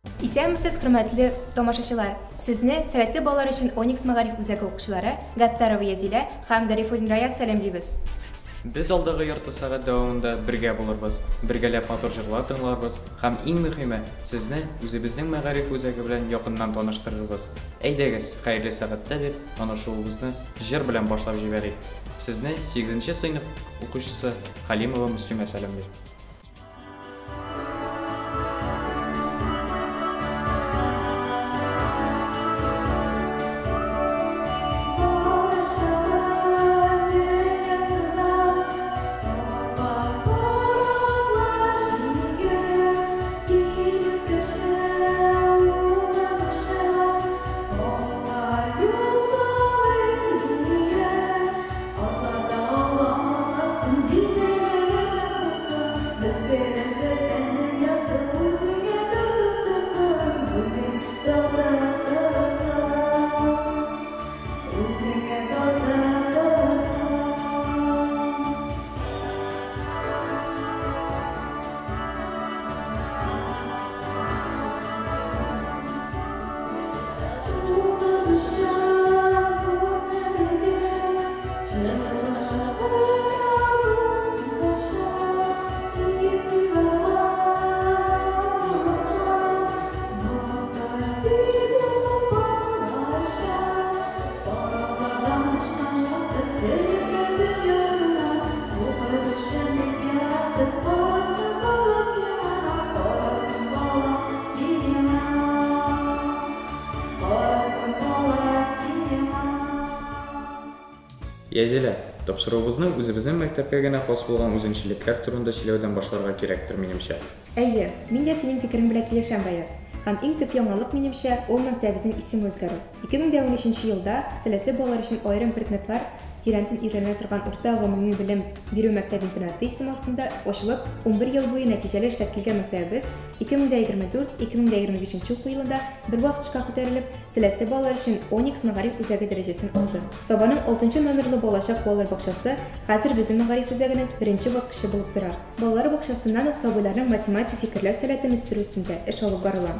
Исәнмесез, хөрмәтле тамашачылар. Сезне сәләтле балалар өчен Оникс мәгариф үзәге укучылары Гаттарова Язилә һәм Гарифуллин Раят сәламлыйбыз. Без алдагы ярты сәгать дәвамында бергә булырбыз, бергәләп матур җырлар тыңларбыз һәм иң мөһиме, сезне үзебезнең мәгариф үзәге белән якыннан таныштырырбыз. Әйдәгез, хәерле сәгатьтә дип, танышуыбызны җыр белән башлап җибәрик. Сезне 8нче сыйныф укучысы Халимова Муслимә сәламлый. Язилә, тапшыруыбызны үзебезнең мәктәпкә генә хас булган үзенчәлекләр турында сөйләүдән башларга кирәктер минемчә. Әйе, мин дә синең фикерең белән килешәм, Раяз. Һәм иң төп яңалык минемчә, ул мәктәбебезнең исеме үзгәрү. 2013 елда сәләтле балалар өчен аерым предметлар тирәнтен өйрәнә торган урта гомуми белем бирү мәктәп-интернаты исеме астында ачылып, 11 ел буе нәтиҗәле эшләп килгән мәктәбебез 2024-2025 уку елында бер баскычка күтәрелеп, сәләтле балалар өчен Оникс мәгариф үзәге дәрәҗәсен алды. Сабаның 6 номерлы балачак балалар бакчасы хәзер безнең мәгариф үзәгенең беренче баскычы булып тора. Балалар бакчасыннан ук сабыйларның математик фикерләү сәләтен үстерү өстендә эш алып барыла.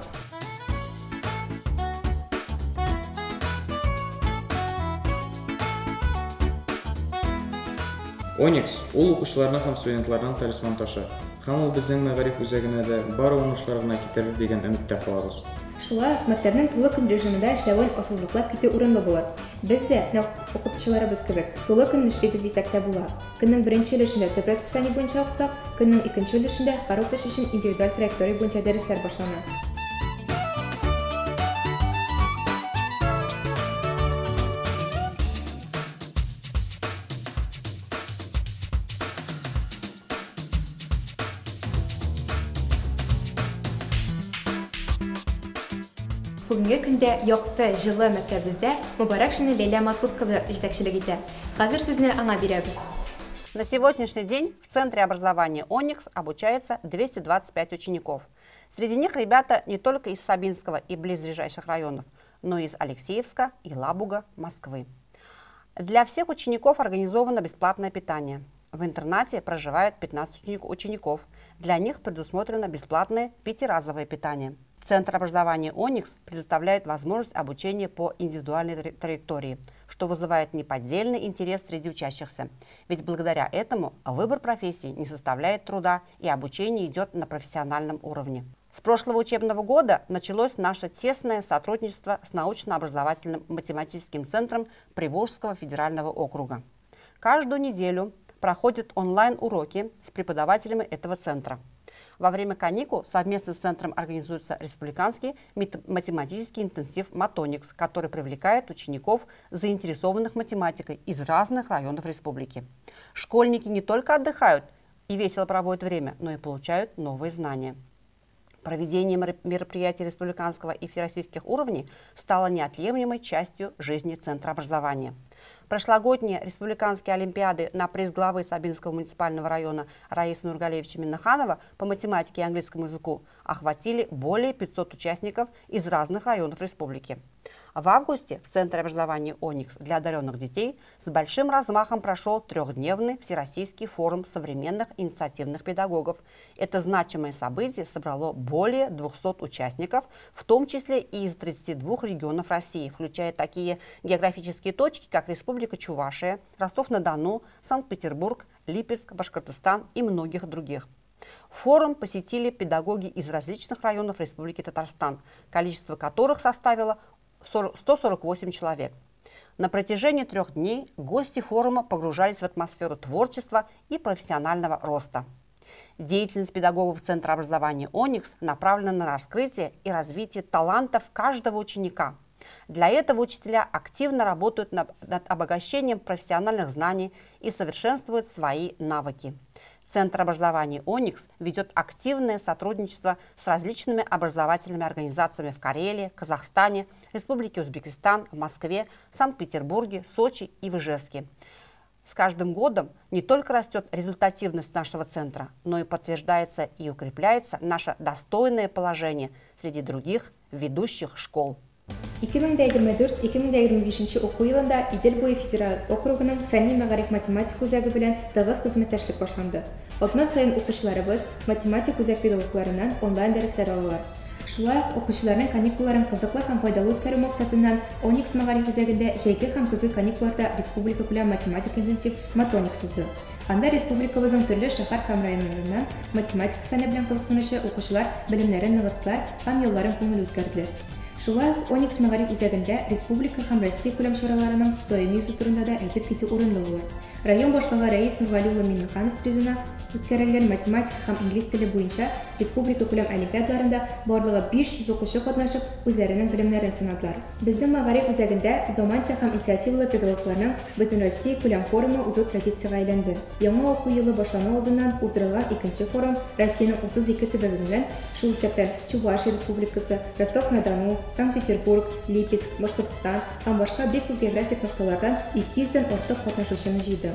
Оникс ул укучыларның һәм студентларның талисман ташы. Һәм ул безнең мәгариф үзәгенә дә бар уңышлар гына китерер дигән өметтә калабыз. Шулай ук мәктәпнең тулы көн режимында эшләвен ассызлыклап китү урынлы булыр. Без дә нәкъ укытучыларыбыз кебек тулы көн эшлибез дисәк тә була. Көннең беренче өлешендә төп расписание буенча укысак, көннең икенче өлешендә һәр укучы өчен индивидуаль траектория буенча дәресләр башлана. Бүгенге көндә якты, җылы мәктәбебездә Мубаракшина Ләйлә Масгуд кызы җитәкчелек итә. Хәзер сүзне аңа бирәбез. На сегодняшний день в Центре образования Оникс обучается 225 учеников. Среди них ребята не только из Сабинского и близлежащих районов, но и из Алексеевска, Елабуга, Москвы. Для всех учеников организовано бесплатное питание. В интернате проживает 15 учеников. Для них предусмотрено бесплатное пятиразовое питание. Центр образования Оникс предоставляет возможность обучения по индивидуальной траектории, что вызывает неподдельный интерес среди учащихся. Ведь благодаря этому выбор профессии не составляет труда и обучение идет на профессиональном уровне. С прошлого учебного года началось наше тесное сотрудничество с научно-образовательным математическим центром Приволжского федерального округа. Каждую неделю проходят онлайн-уроки с преподавателями этого центра. Во время каникул совместно с центром организуется республиканский математический интенсив «Матоникс», который привлекает учеников, заинтересованных математикой из разных районов республики. Школьники не только отдыхают и весело проводят время, но и получают новые знания. Проведение мероприятий республиканского и всероссийских уровней стало неотъемлемой частью жизни Центра образования. Прошлогодние республиканские олимпиады на приз главы Сабинского муниципального района Раисы Нургалевича Миннаханова по математике и английскому языку охватили более 500 участников из разных районов республики. В августе в Центре образования «Оникс» для одаренных детей с большим размахом прошел трехдневный Всероссийский форум современных инициативных педагогов. Это значимое событие собрало более 200 участников, в том числе и из 32 регионов России, включая такие географические точки, как Республика Чувашия, Ростов-на-Дону, Санкт-Петербург, Липецк, Башкортостан и многих других. Форум посетили педагоги из различных районов Республики Татарстан, количество которых составило 148 человек. На протяжении 3 дней гости форума погружались в атмосферу творчества и профессионального роста. Деятельность педагогов Центра образования «Оникс» направлена на раскрытие и развитие талантов каждого ученика. Для этого учителя активно работают над обогащением профессиональных знаний и совершенствуют свои навыки. Центр образования «Оникс» ведет активное сотрудничество с различными образовательными организациями в Карелии, Казахстане, Республике Узбекистан, в Москве, Санкт-Петербурге, Сочи и в Ижевске. С каждым годом не только растет результативность нашего центра, но и подтверждается и укрепляется наше достойное положение среди других ведущих школ. 2024-2025 оқу йылында Идел буе федерал округының фәнни мәгариф математик үзәге белән тыгыз хезмәттәшлек башланды. Атна сайын укучыларыбыз математик үзәк педагогларыннан онлайн дәресләр алалар. Шулай ук укучыларның каникулларын кызыклы һәм файдалы үткәрү максатыннан Оникс мәгариф үзәгендә җәйге һәм көзге каникулларда республика күләм математик интенсив матоник сузды. Анда республикабызның төрле шәһәр һәм районнарыннан математика фәне белән кызыксынучы укучылар белемнәрен ныгыттылар һәм елларын күңел үткәрделәр. Шулай ук Оникс мәгариф үзәгендә республика һәм Россия күләм чараларының даими үсү турында да әйтеп китү урынлы булыр. Район башлыгы Рәис Нургали улы Миннеханов призына үткәрелгән математика һәм инглиз теле буенча республика күләм олимпиадаларында барлыгы 500 укучы катнашып, үзләренең белемнәрен сынадылар. Безнең мәгариф үзәгендә заманча һәм инициативалы педагогларның бөтен Россия күләм форумы үзү традициягә әйләнде. Яңа уку елы башлану алдыннан уздырылган икенче форум Россиянең 32 төбәгеннән, шул исәптән Чувашия Республикасы, Ростов-на-Дону, Санкт-Петербург, Липецк, Башкортстан һәм башка бик күп географик нокtalардан 200-дән артык катнашучыны җыйды.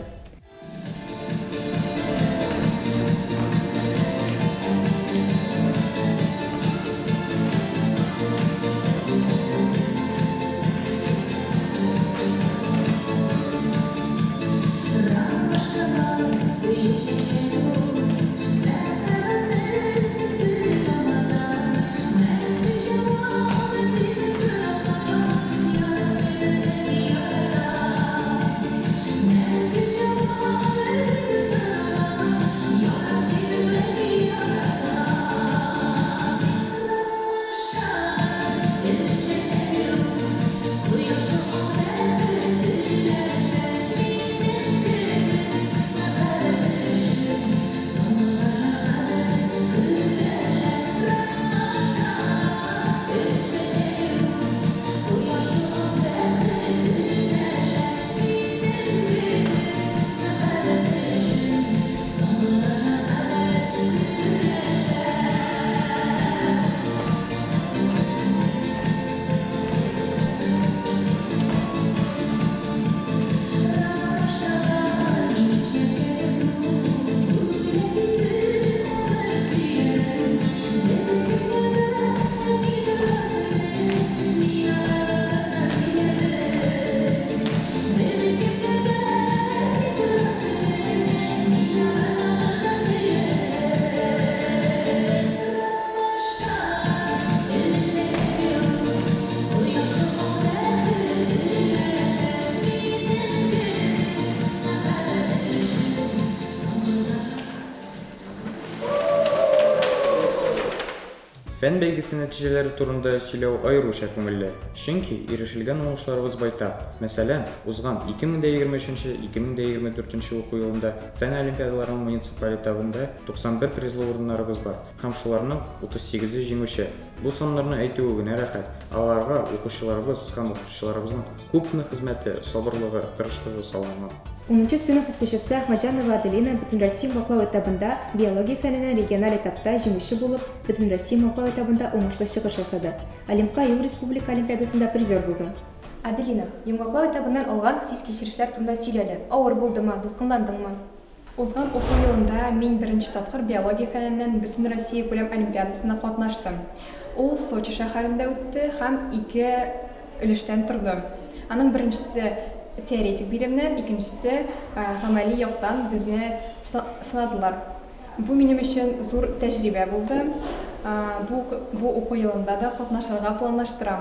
Фән бәйгесе нәтиҗәләре турында сөйләү аеруча күңелле, чөнки ирешелгән уңышларыбыз байтак. Мәсәлән, узган 2023-2024 уку елында фән олимпиадаларының муниципаль этабында 91 призлы урыннарыбыз бар, һәм шуларның 38-е җиңүче. Бу саннарны әйтүе генә рәхәт. Аларга укучыларыбыз һәм укытучыларыбызның күпме хезмәте, сабырлыгы, тырышлыгы салынган. 10-нчы сыйныф укучысы Ахмаджанова Аделина Бөтенроссия баклау этабында биология фәненең региональ этапта җиңүче булып, Бөтенроссия баклау этабында уңышлы чыгыш ясады. Олимпка ел республика олимпиадасында призер булды. Аделина, йомгаклау этабыннан алган хис-кичерешләр турында сөйләле. Авыр булдымы, дулкынландыңмы? Узган уку елында мин беренче тапкыр биология фәненнән Бөтенроссия күләм олимпиадасына катнаштым. Ул Сочи шәһәрендә үтте һәм 2 өлештән торды. Аның беренчесе теоретик билемнән, икенчесе гамәли яктан безне сынадылар. Бу минем өчен зур тәҗрибә булды. Бу уку елында да катнашырга планлаштырам.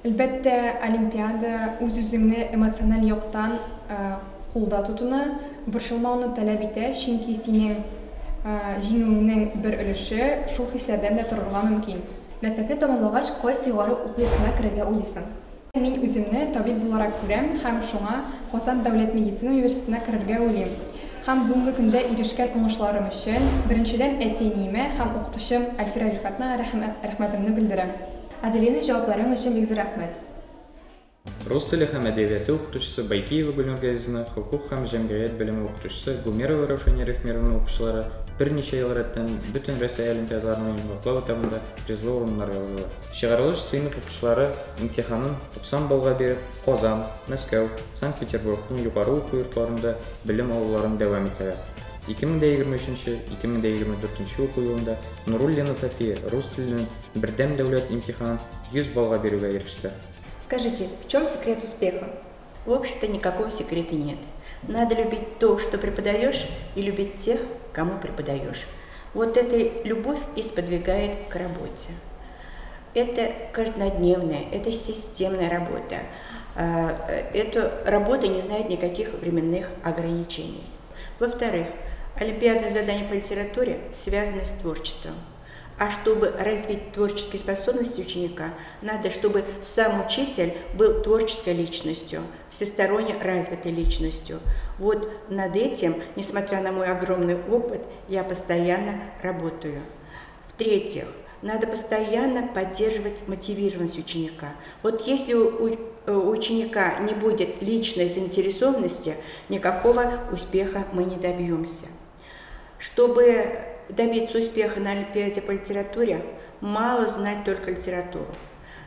Әлбәттә, олимпиада үз-үзеңне эмоциональ яктан кулда тотуны, борчылмауны таләп итә, чөнки синең җиңүеңнең бер өлеше шул хисләрдән дә торырга мөмкин. Мәктәпне тәмамлагач, кайсы югары уку йортына керергә уйлыйсың? Мин үземне табиб буларак күрәм һәм шуңа Казан дәүләт медицина университетына керергә уйлыйм. Һәм бүгенге көндә ирешкән уңышларым өчен беренчедән әтиемә һәм укытучым Әлфир Рифкатна рәхмәтемне белдерәм. Аделина, җавапларың өчен бик зур рәхмәт. Рус теле һәм әдәбияты укытучысы Байкиева Гөлнур Газизовна, хокук һәм җәмгыять белеме укытучысы Гумерова Раушания Рифмировна укучылары берничә ел рәттән бөтен Россия олимпиадаларының йомгаклау этабында призлы урыннар яулады. Чыгарылыш сыйныф укучылары имтиханын 90 баллга биреп, Казан, Мәскәү, Санкт-Петербургның югары уку йортларында белем алуларын дәвам итәләр. 2023-2024 уку елында Нуруллина София рус теленең бердәм дәүләт имтиханын 100 баллга бирүгә иреште. Скажите, в чем секрет успеха? В общем-то, никакого секрета нет. Надо любить то, что преподаешь, и любить тех, кому преподаешь. Вот эта любовь и сподвигает к работе. Это каждодневная, это системная работа. Эта работа не знает никаких временных ограничений. Во-вторых, олимпиадные задания по литературе связаны с творчеством. А чтобы развить творческие способности ученика, надо, чтобы сам учитель был творческой личностью, всесторонне развитой личностью. Вот над этим, несмотря на мой огромный опыт, я постоянно работаю. В-третьих, надо постоянно поддерживать мотивированность ученика. Вот если у ученика не будет личной заинтересованности, никакого успеха мы не добьемся. Чтобы добиться успеха на Олимпиаде по литературе, мало знать только литературу.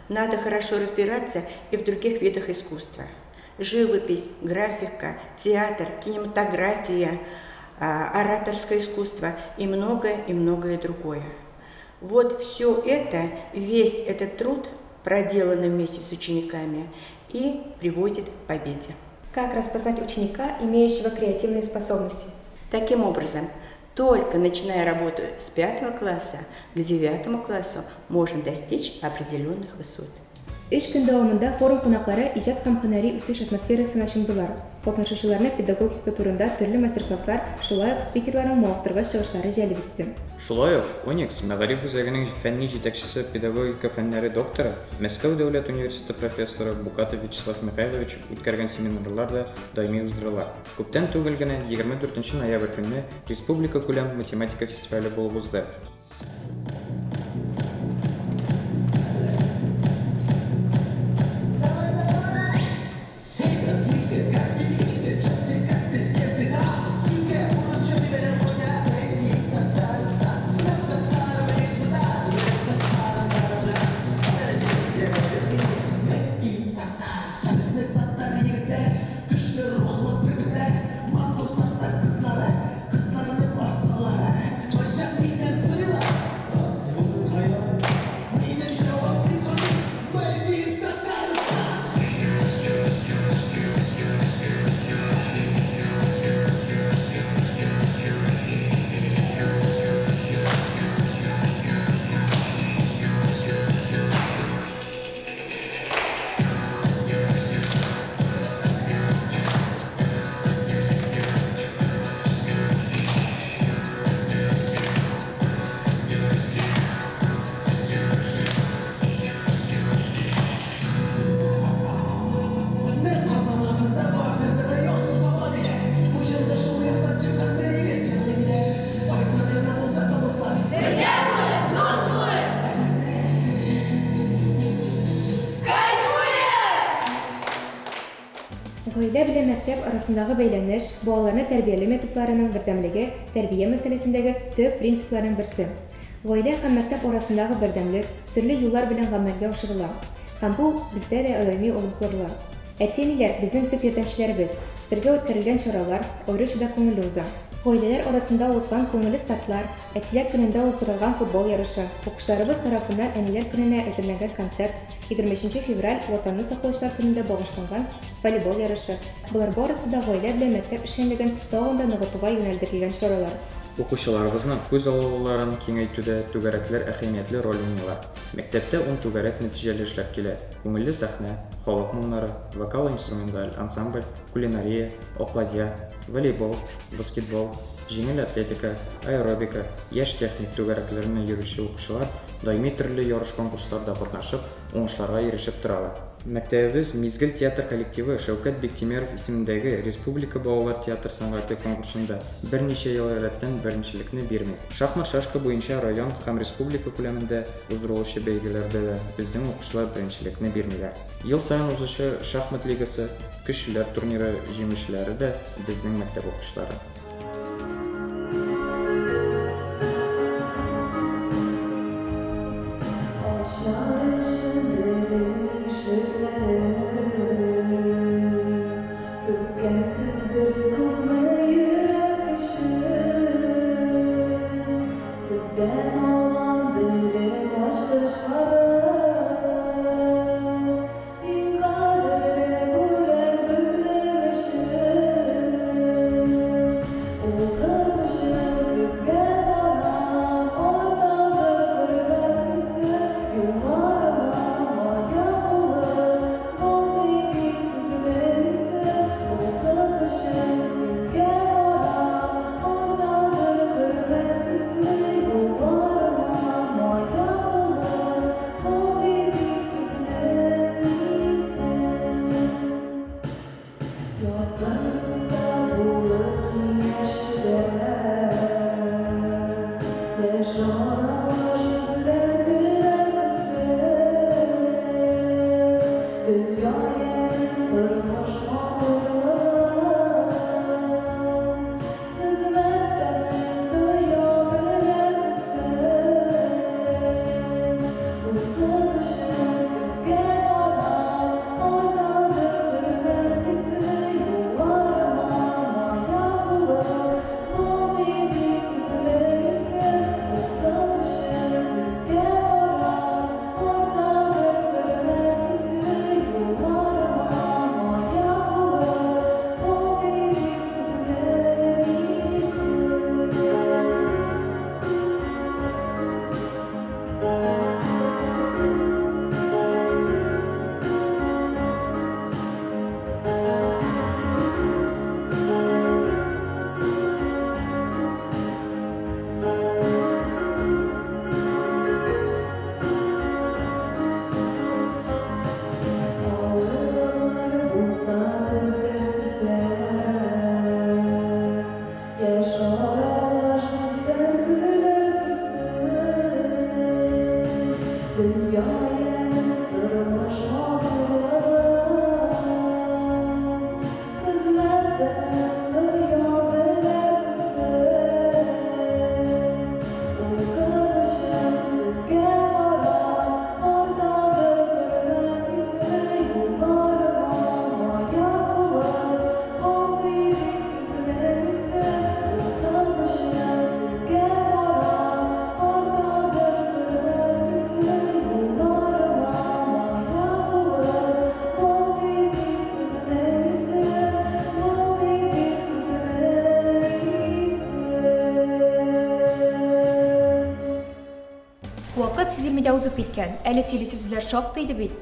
Надо хорошо разбираться и в других видах искусства. Живопись, графика, театр, кинематография, ораторское искусство и многое другое. Вот все это, весь этот труд, проделанный вместе с учениками, и приводит к победе. Как распознать ученика, имеющего креативные способности? Таким образом, только начиная работу с 5 класса к 9 классу можно достичь определенных высот. 3 көн дәвамында форум кунаклары иҗат һәм һөнәри үсеш атмосферасына чумдылар. Катнашучыларны педагогика турында төрле мастер-класслар, шулай ук спикерларның мавыктыргыч чыгышлары җәлеп итте. Шулай ук Оникс мәгариф үзәгенең фәнни җитәкчесе, педагогика фәннәре докторы, Мәскәү дәүләт университеты профессоры Букатов Вячеслав Михайлович үткәргән семинарлар да даими уздырыла. Күптән түгел генә 24 ноябрь көнне республика күләм математика фестивале булып узды. Гаилә белән мәктәп арасындагы бәйләнеш, балаларны тәрбияләү методларының бердәмлеге тәрбия мәсьәләсендәге төп принципларның берсе. Гаилә һәм мәктәп арасындагы бердәмлек төрле юллар белән гамәлгә ашырыла. Һәм бу бездә дә даими алып барыла. Әти-әниләр безнең төп ярдәмчеләребез. Бергә үткәрелгән чаралар аеруча да күңелле уза. Гаиләләр арасында узган күңелле стартлар, әтиләр көнендә уздырылган футбол ярышы, укучыларыбыз тарафыннан әниләр көненә әзерләнгән концерт, 23 февраль Ватанны саклаучылар көнендә багышланган волейбол ярышы. Булар барысы да гаилә белән мәктәп эшчәнлеген тагын да ныгытуга юнәлдерелгән чаралар. Укучыларыбызның күз алуларын киңәйтүдә түгәрәкләр әһәмиятле роль уйныйлар. Мәктәптә 10 түгәрәк нәтиҗәле эшләр килә. Күңелле сәхнә, халык моңнары, вокал-инструменталь ансамбль, кулинария, акладья, волейбол, баскетбол, җиңел атлетика, аэробика, яшь техник түгәрәкләренә йөрүче укучылар даими төрле ярыш конкурсларда катнашып, уңышларга ирешеп торалар. Мәктәбебез Мизгел театр коллективы Шәүкәт Биктимеров исемендәге Республика балалар театр сәнгате конкурсында берничә ел рәттән беренчелекне бирми. Шахмат шашка буенча район һәм республика күләмендә уздырылучы бәйгеләрдә дә безнең укучылар беренчелекне бирмиләр. Ел саен узучы шахмат лигасы, көчлеләр турниры җиңүчеләре дә безнең мәктәп укучылары. Вакыт сизелмидә узып киткән. Әле сөйли сүзләр шактый иде бит.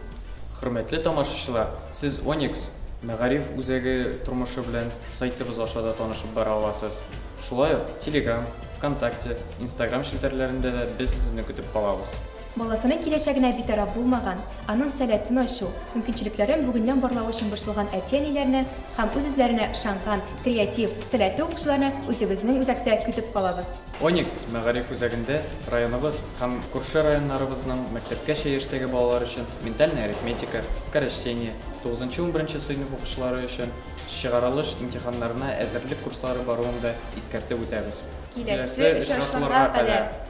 Хөрмәтле тамашачылар, сез Onyx мәгариф үзәге тормышы белән сайтыбыз ашада танышып бара аласыз. Шулай ук Telegram, ВКонтакте, Instagram шелтәрләрендә дә без сезне көтеп калабыз. Баласының киләчәгенә битараф булмаган, аның сәләтен ачу, мөмкинчелекләрен бүгеннән барлау өчен борчылган әти-әниләрне һәм үз-үзләренә ышанган, креатив, сәләтле укучыларны үзебезнең үзәктә көтеп калабыз. Onyx мәгариф үзәгендә районыбыз һәм күрше районнарыбызның мәктәпкәчә яшьтәге балалар өчен ментальная арифметика, скорочтение, 9-11 сыйныф укучылары өчен чыгарылыш имтиханнарына әзерлек курслары баруын да искәртеп үтәбез. Киләсе очрашуларга кадәр